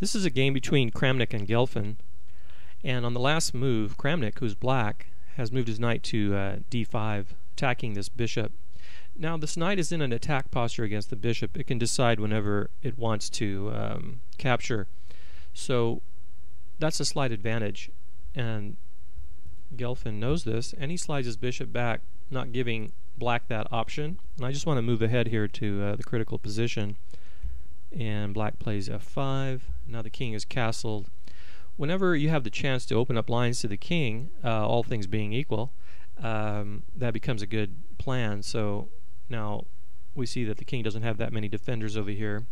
This is a game between Kramnik and Gelfin, and on the last move, Kramnik, who's black, has moved his knight to d5, attacking this bishop. Now this knight is in an attack posture against the bishop. It can decide whenever it wants to capture. So that's a slight advantage, and Gelfin knows this, and he slides his bishop back, not giving black that option. And I just want to move ahead here to the critical position, and black plays f5. Now the king is castled. Whenever you have the chance to open up lines to the king, all things being equal, that becomes a good plan. So now we see that the king doesn't have that many defenders over here,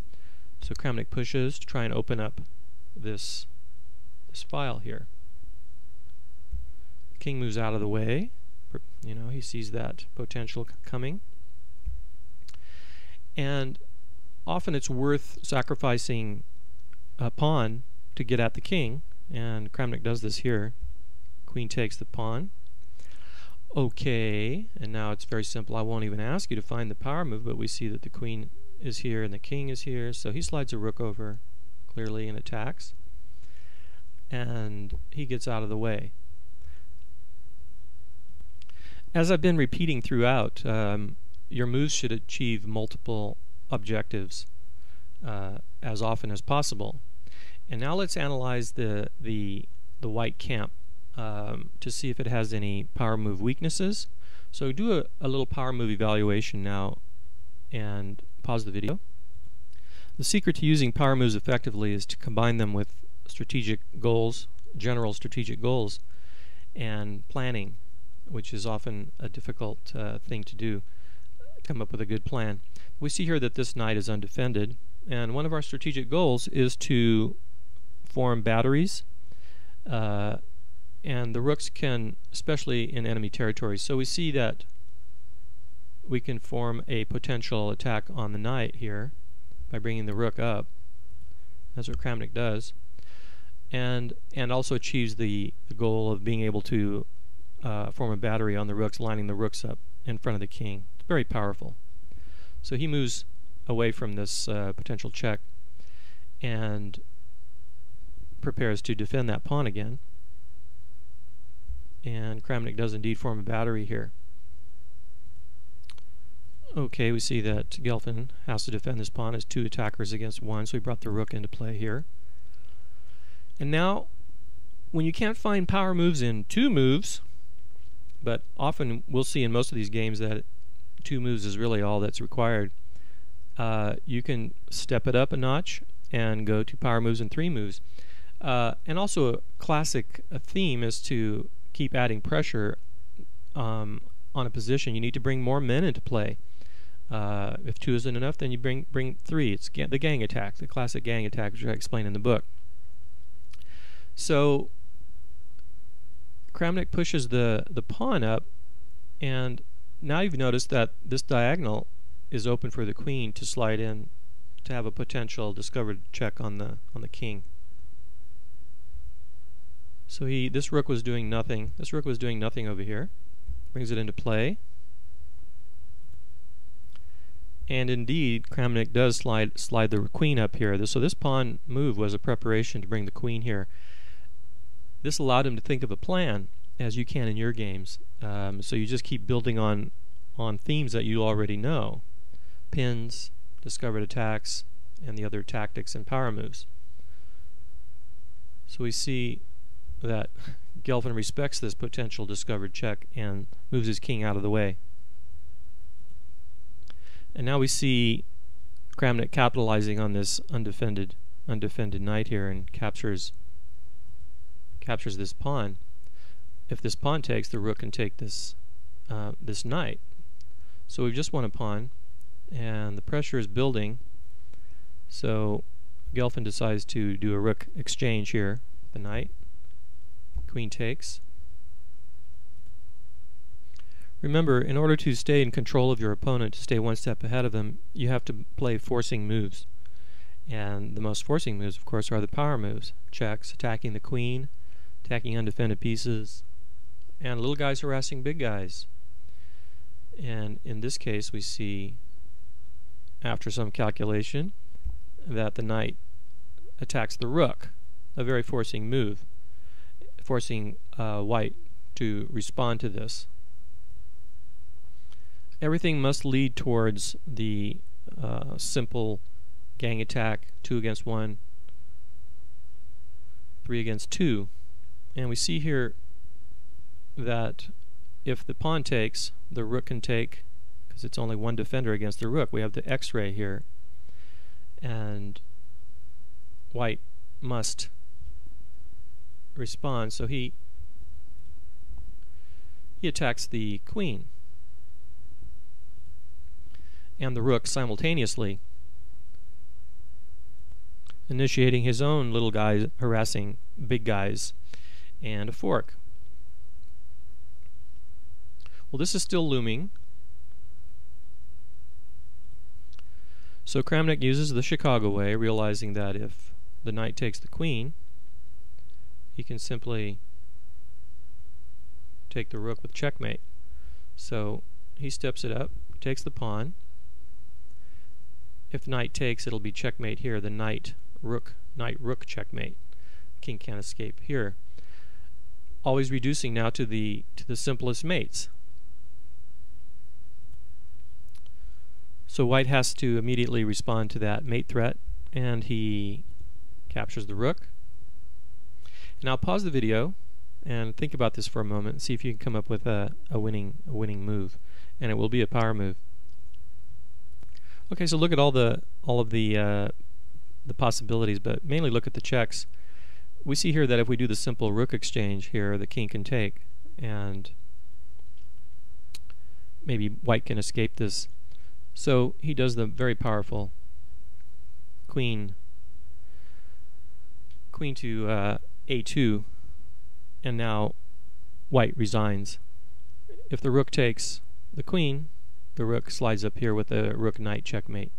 so Kramnik pushes to try and open up this file here. The king moves out of the way. You know, he sees that potential coming, and often it's worth sacrificing a pawn to get at the king, and Kramnik does this here. Queen takes the pawn. Okay, and now it's very simple. I won't even ask you to find the power move, but we see that the queen is here and the king is here, so he slides a rook over clearly and attacks, and he gets out of the way. As I've been repeating throughout, your moves should achieve multiple objectives as often as possible. And now let's analyze the white camp to see if it has any power move weaknesses. So do a little power move evaluation now and pause the video. The secret to using power moves effectively is to combine them with strategic goals, general strategic goals, and planning, which is often a difficult thing to do. Come up with a good plan. We see here that this knight is undefended, and one of our strategic goals is to form batteries, and the rooks can, especially in enemy territory. So we see that we can form a potential attack on the knight here by bringing the rook up. That's what Kramnik does, and also achieves the goal of being able to form a battery on the rooks, lining the rooks up in front of the king. It's very powerful. So he moves away from this potential check and prepares to defend that pawn again. And Kramnik does indeed form a battery here. Okay, we see that Gelfin has to defend this pawn as two attackers against one, so he brought the rook into play here. And now, when you can't find power moves in two moves, but often we'll see in most of these games that two moves is really all that's required, you can step it up a notch and go to power moves in three moves. And also a classic theme is to keep adding pressure on a position. You need to bring more men into play. If two isn't enough, then you bring three. It's the gang attack, the classic gang attack, which I explain in the book. So Kramnik pushes the pawn up, and now you've noticed that this diagonal is open for the queen to slide in to have a potential discovered check on the king. So this rook was doing nothing. This rook was doing nothing over here. Brings it into play. And indeed, Kramnik does slide the queen up here. So this pawn move was a preparation to bring the queen here. This allowed him to think of a plan, as you can in your games. So you just keep building on themes that you already know. Pins, discovered attacks, and the other tactics and power moves. So we see that Gelfin respects this potential discovered check and moves his king out of the way. And now we see Kramnik capitalizing on this undefended knight here and captures this pawn. If this pawn takes, the rook can take this knight. So we've just won a pawn, and the pressure is building. So Gelfin decides to do a rook exchange here with the knight. Queen takes. Remember, in order to stay in control of your opponent, to stay one step ahead of them, you have to play forcing moves. And the most forcing moves, of course, are the power moves. Checks, attacking the queen, attacking undefended pieces, and little guys harassing big guys. And in this case, we see, after some calculation, that the knight attacks the rook, a very forcing move, forcing white to respond to this. Everything must lead towards the simple gang attack, 2 against 1, 3 against 2. And we see here that if the pawn takes, the rook can take, because it's only one defender against the rook. We have the X-ray here, and white must respond, so he attacks the queen and the rook simultaneously, initiating his own little guys harassing big guys, and a fork. Well, this is still looming. So Kramnik uses the Chicago way, realizing that if the knight takes the queen, he can simply take the rook with checkmate. So he steps it up, takes the pawn. If knight takes, it'll be checkmate here. The knight rook checkmate. King can't escape here. Always reducing now to the simplest mates. So white has to immediately respond to that mate threat, and he captures the rook. Now pause the video and think about this for a moment and see if you can come up with a winning move, and it will be a power move. Okay, so look at all of the possibilities, but mainly look at the checks. We see here that if we do the simple rook exchange here, the king can take, and maybe white can escape this. So he does the very powerful queen to a2, and now white resigns. If the rook takes the queen, the rook slides up here with a rook knight checkmate.